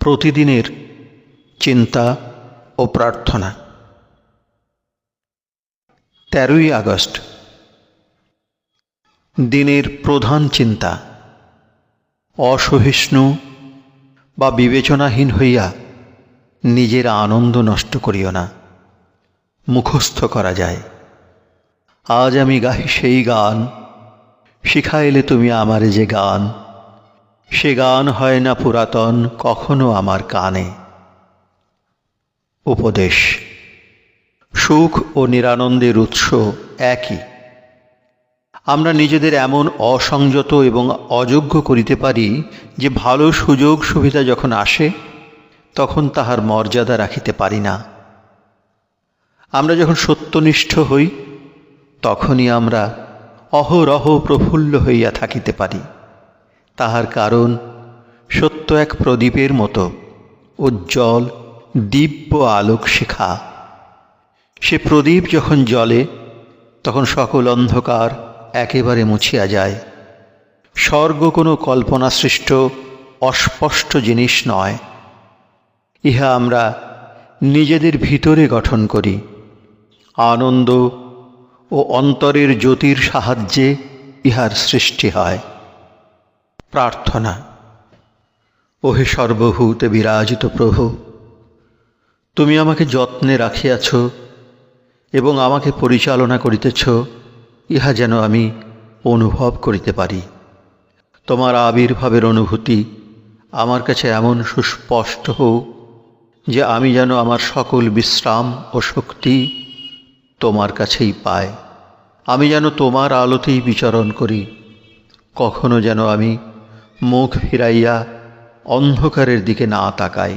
প্রতিদিনের চিন্তা ও প্রার্থনা। 13ই আগস্ট। দিনের প্রধান চিন্তা, অসহিষ্ণু বা বিবেচনাহীন হইয়া নিজের আনন্দ নষ্ট করিও না। মুখস্থ করা যায়, আজ আমি গাহি সেই গান, শিখাইলে তুমি আমারে যে গান, সে গান হয় না পুরাতন কখনো আমার কানে। উপদেশ, সুখ ও নিরানন্দের উৎস একই। আমরা নিজেদের এমন অসংযত এবং অযোগ্য করিতে পারি যে ভালো সুযোগ সুবিধা যখন আসে তখন তাহার মর্যাদা রাখিতে পারি না। আমরা যখন সত্যনিষ্ঠ হই তখনই আমরা অহরহ প্রফুল্ল হইয়া থাকিতে পারি। তাহার কারণ সত্য এক প্রদীপের মতো উজ্জ্বল দিব্য আলোক শিখা। সে প্রদীপ যখন জ্বলে তখন সকল অন্ধকার একেবারে মুছিয়া যায়। স্বর্গ কোনো কল্পনাসৃষ্ট অস্পষ্ট জিনিস নয়, ইহা আমরা নিজেদের ভিতরে গঠন করি। আনন্দ ও অন্তরের জ্যোতির সাহায্যে ইহার সৃষ্টি হয়। প্রার্থনা। ওহে সর্বভূতে বিরাজিত প্রভু, তুমি আমাকে যত্নে রাখিয়াছ এবং আমাকে পরিচালনা করিতেছ, ইহা যেন আমি অনুভব করিতে পারি। তোমার আবির্ভাবের অনুভূতি আমার কাছে এমন সুস্পষ্ট হোক যে আমি যেন আমার সকল বিশ্রাম ও শক্তি তোমার কাছেই পাই। আমি যেন তোমার আলোতেই বিচরণ করি, কখনো যেন আমি মুখ ফিরাইয়া অন্ধকারের দিকে না তাকাই।